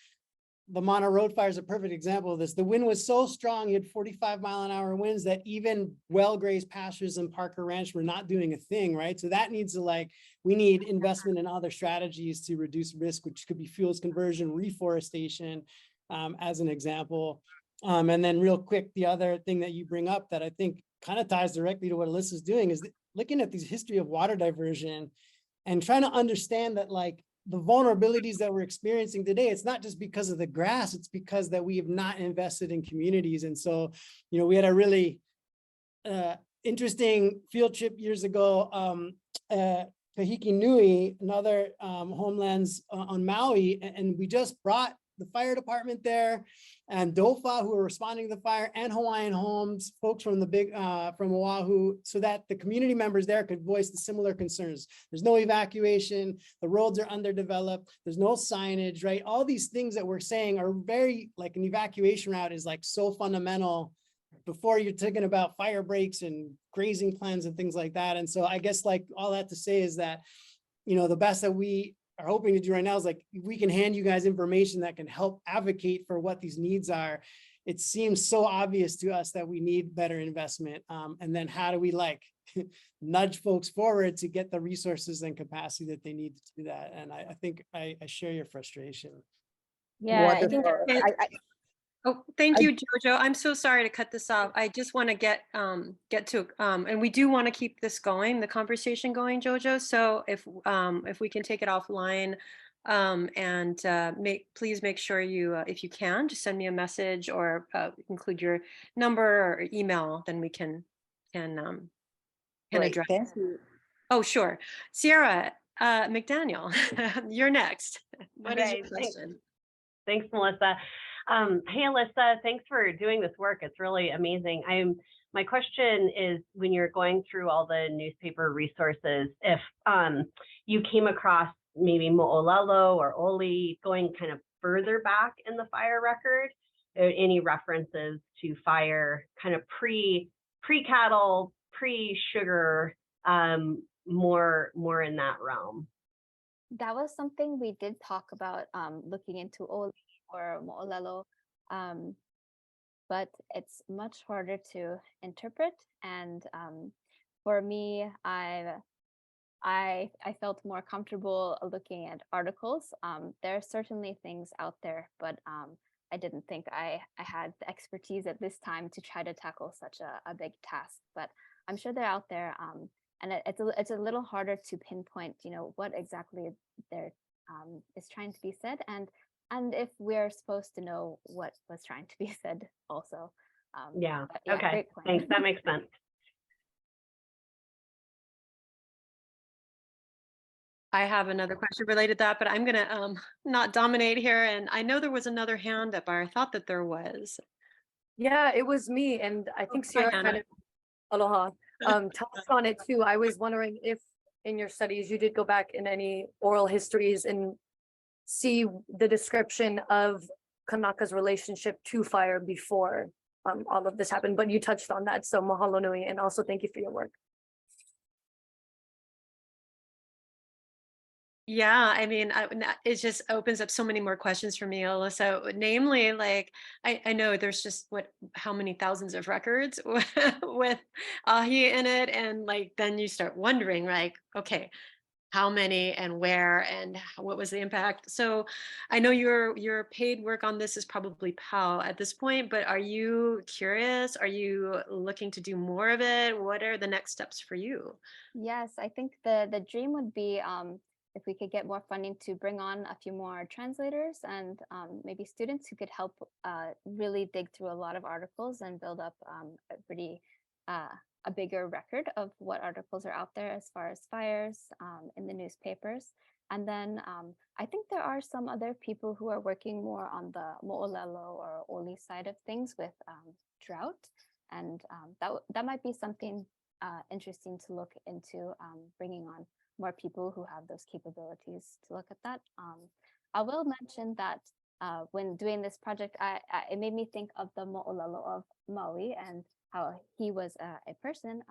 B: the Mānoa Road Fire is a perfect example of this. The wind was so strong, you had 45-mile-an-hour winds that even well-grazed pastures and Parker Ranch were not doing a thing, right? So that needs to we need investment in other strategies to reduce risk, which could be fuels conversion, reforestation, as an example. And then real quick, the other thing that you bring up that I think kind of ties directly to what Alyssa's doing is looking at this history of water diversion and trying to understand that the vulnerabilities that we're experiencing today, it's not just because of the grass, it's because that we have not invested in communities. And so, you know, we had a really interesting field trip years ago, Kahiki Nui, another homelands on Maui, and we just brought the fire department there and DOFA, who are responding to the fire, and Hawaiian Homes, folks from from Oahu, so that the community members there could voice the similar concerns. There's no evacuation, the roads are underdeveloped, there's no signage, right? All these things that we're saying are very, like an evacuation route is like so fundamental before you're thinking about fire breaks and grazing plans and things like that. And so I guess all that to say is that, you know, the best that we are hoping to do right now is we can hand you guys information that can help advocate for what these needs are. It seems so obvious to us that we need better investment. And then how do we nudge folks forward to get the resources and capacity that they need to do that? And I think I share your frustration.
C: Yeah, I think
A: Oh, thank you, Jojo. I'm so sorry to cut this off. I just want to get to and we do want to keep this going, the conversation going, Jojo. So if we can take it offline, and please make sure you, if you can, just send me a message or include your number or email, then we can
E: Great,
A: address.
E: thank you.
A: Oh, sure. Sierra, McDaniel, you're next. What is your
F: Okay,
A: question?
F: thanks, Melissa. Hey, Alyssa, thanks for doing this work. It's really amazing. My question is, when you're going through all the newspaper resources, if you came across maybe Mo'olelo or Oli going kind of further back in the fire record, any references to fire kind of pre-cattle, pre-sugar, more in that realm?
D: That was something we did talk about, looking into Oli or Mo'olelo, but it's much harder to interpret. And for me, I felt more comfortable looking at articles. There are certainly things out there, but I didn't think I had the expertise at this time to try to tackle such a big task. But I'm sure they're out there, and it's a little harder to pinpoint, what exactly there is trying to be said, and if we're supposed to know what was trying to be said also.
F: Yeah.
D: Yeah,
F: Okay.
D: great point.
F: Thanks. That makes sense.
A: I have another question related to that, but I'm gonna not dominate here. And I know there was another hand up, or I thought that there was.
G: Yeah, it was me, and I think
A: Hi,
G: Sierra
A: Hannah.
G: kind of aloha touched on it too. I was wondering if in your studies you did go back in any oral histories and see the description of Kanaka's relationship to fire before all of this happened, but you touched on that, so mahalo nui, and also thank you for your work.
A: Yeah, I mean, it just opens up so many more questions for me, Alyssa. Namely, like, I know there's just how many thousands of records with ahi in it, and like then you start wondering, like, okay, how many and where and what was the impact? So, I know your paid work on this is probably POW at this point, but are you curious? Are you looking to do more of it? What are the next steps for you?
D: Yes, I think the dream would be, if we could get more funding to bring on a few more translators and maybe students who could help really dig through a lot of articles and build up a bigger record of what articles are out there as far as fires in the newspapers. And then I think there are some other people who are working more on the Mo'olelo or Oli side of things with drought. And that might be something interesting to look into, bringing on more people who have those capabilities to look at that. I will mention that when doing this project, it made me think of the Mo'olelo of Maui and how he was a person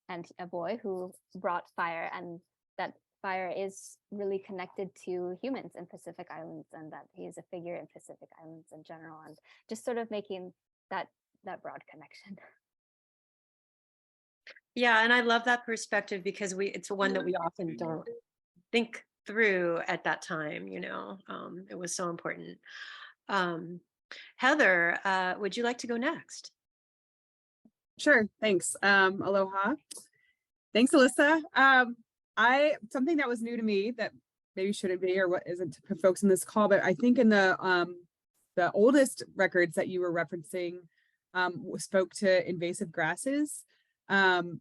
D: and a boy who brought fire, and that fire is really connected to humans in Pacific Islands, and that he is a figure in Pacific Islands in general, and just sort of making that broad connection.
A: Yeah, and I love that perspective because it's one that we often don't think through at that time, it was so important. Heather, would you like to go next?
H: Sure, thanks. Aloha. Thanks, Alyssa. Something that was new to me that maybe shouldn't be or what isn't for folks in this call, but I think in the oldest records that you were referencing spoke to invasive grasses.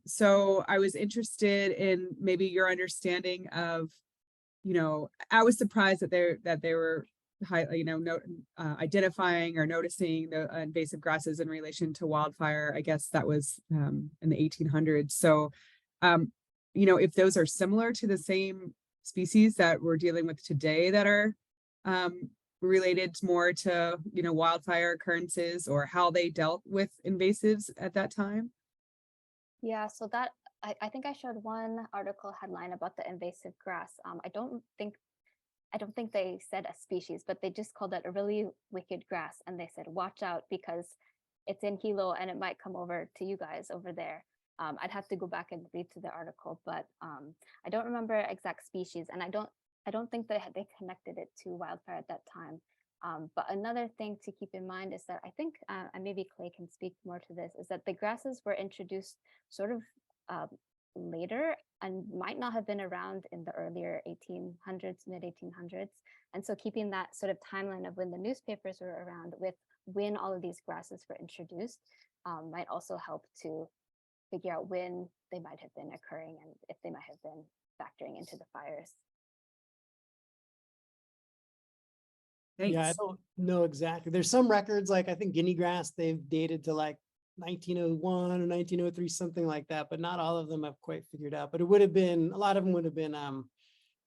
H: So I was interested in maybe your understanding of, I was surprised that they were identifying or noticing the invasive grasses in relation to wildfire. I guess that was in the 1800s. So, if those are similar to the same species that we're dealing with today that are related more to, wildfire occurrences, or how they dealt with invasives at that time.
D: Yeah, so that I think I showed one article headline about the invasive grass. I don't think they said a species, but they just called it a really wicked grass, and they said, watch out because it's in Hilo and it might come over to you guys over there. I'd have to go back and read through the article, but I don't remember exact species, and I don't think that they connected it to wildfire at that time. But another thing to keep in mind is that I think, and maybe Clay can speak more to this, is that the grasses were introduced sort of later and might not have been around in the earlier 1800s, mid 1800s. And so keeping that sort of timeline of when the newspapers were around with when all of these grasses were introduced might also help to figure out when they might have been occurring and if they might have been factoring into the fires.
H: Thanks.
B: Yeah, I don't know exactly. There's some records, like I think guinea grass, they've dated to like 1901 or 1903, something like that, but not all of them I've quite figured out. But it would have been, a lot of them would have been,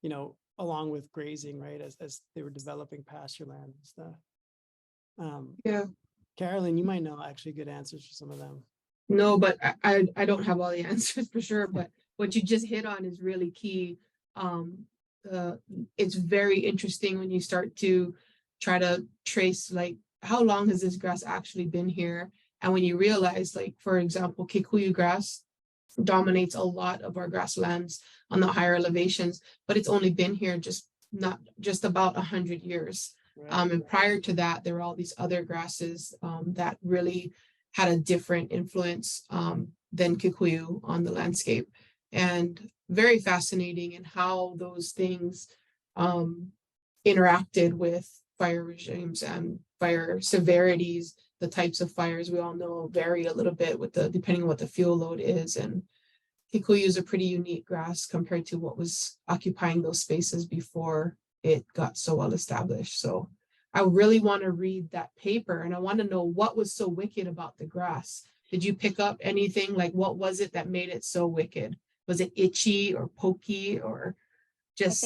B: you know, along with grazing, right, as they were developing pasture land and stuff.
I: Yeah.
B: Carolyn, you might know actually good answers for some of them.
I: No, but I don't have all the answers for sure, but what you just hit on is really key. It's very interesting when you start to try to trace, like, how long has this grass actually been here? And when you realize, like, for example, Kikuyu grass dominates a lot of our grasslands on the higher elevations, but it's only been here just about 100 years.
B: Right.
I: And prior to that, there were all these other grasses that really had a different influence than Kikuyu on the landscape. And very fascinating in how those things interacted with fire regimes and fire severities. The types of fires we all know vary a little bit with depending on what the fuel load is. And Kikuyu is a pretty unique grass compared to what was occupying those spaces before it got so well established. So I really want to read that paper, and I want to know what was so wicked about the grass. Did you pick up anything? Like, what was it that made it so wicked? Was it itchy or pokey or just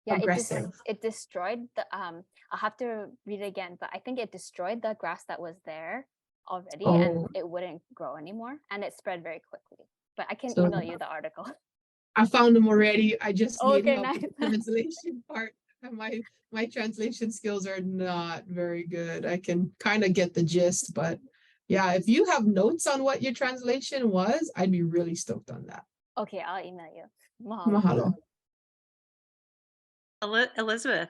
I: aggressive?
D: It destroyed the I'll have to read it again, but I think it destroyed the grass that was there already and it wouldn't grow anymore, and it spread very quickly. But I can email you the article.
I: I found them already. I just need help
D: nice.
I: with the translation part. My translation skills are not very good. I can kind of get the gist, but yeah, if you have notes on what your translation was, I'd be really stoked on that.
D: Okay, I'll email you.
I: Mahalo.
A: Elizabeth.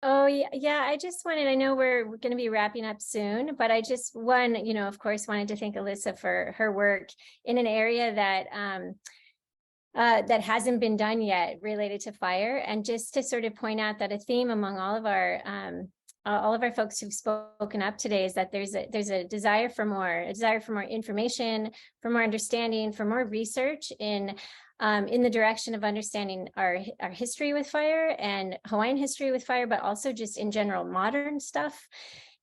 C: Oh, yeah, I just wanted, I know we're going to be wrapping up soon, but I just, of course, wanted to thank Alyssa for her work in an area that that hasn't been done yet related to fire, and just to sort of point out that a theme among all of our folks who've spoken up today is that there's a desire for more information, for more understanding, for more research in the direction of understanding our history with fire and Hawaiian history with fire, but also just in general modern stuff.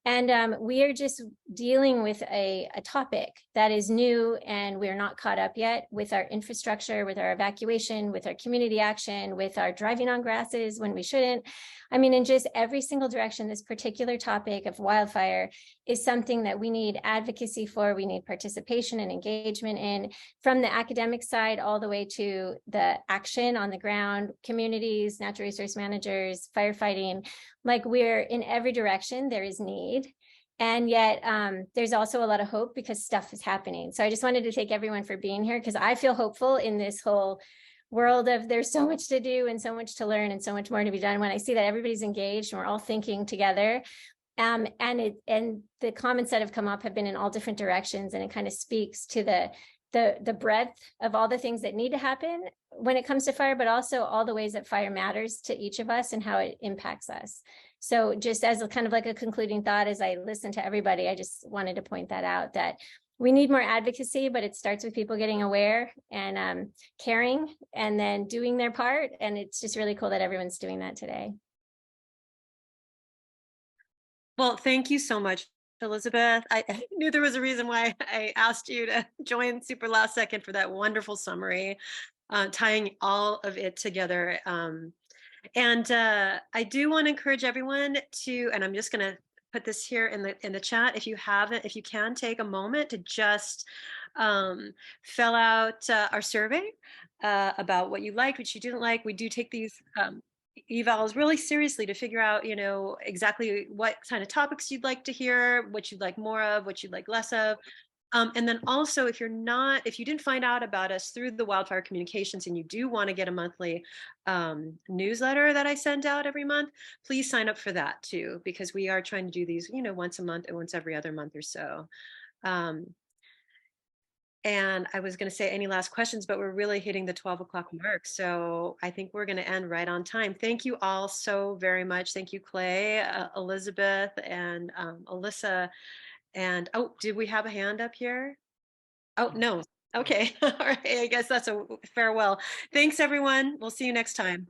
C: And we are just dealing with a topic that is new, and we're not caught up yet with our infrastructure, with our evacuation, with our community action, with our driving on grasses when we shouldn't. I mean, in just every single direction, this particular topic of wildfire is something that we need advocacy for, we need participation and engagement in, from the academic side all the way to the action on the ground, communities, natural resource managers, firefighting. Like, we're in every direction, there is need. And yet there's also a lot of hope because stuff is happening. So I just wanted to thank everyone for being here, because I feel hopeful in this whole world of there's so much to do and so much to learn and so much more to be done when I see that everybody's engaged and we're all thinking together. And the comments that have come up have been in all different directions, and it kind of speaks to the breadth of all the things that need to happen when it comes to fire, but also all the ways that fire matters to each of us and how it impacts us. So just as a kind of like a concluding thought, as I listen to everybody, I just wanted to point that out, that we need more advocacy, but it starts with people getting aware and caring and then doing their part. And it's just really cool that everyone's doing that today.
A: Well, thank you so much, Elizabeth. I knew there was a reason why I asked you to join super last second for that wonderful summary, tying all of it together. And I do want to encourage everyone to, and I'm just going to put this here in the chat. If you can take a moment to just fill out our survey about what you liked, what you didn't like. We do take these evals really seriously to figure out, exactly what kind of topics you'd like to hear, what you'd like more of, what you'd like less of. And then also, if you didn't find out about us through the Wildfire Communications and you do want to get a monthly newsletter that I send out every month, please sign up for that too, because we are trying to do these, once a month and once every other month or so. And I was going to say any last questions, but we're really hitting the 12 o'clock mark. So I think we're going to end right on time. Thank you all so very much. Thank you, Clay, Elizabeth, and Alyssa. And, oh, did we have a hand up here? Oh, no. Okay. All right. I guess that's a farewell. Thanks, everyone. We'll see you next time.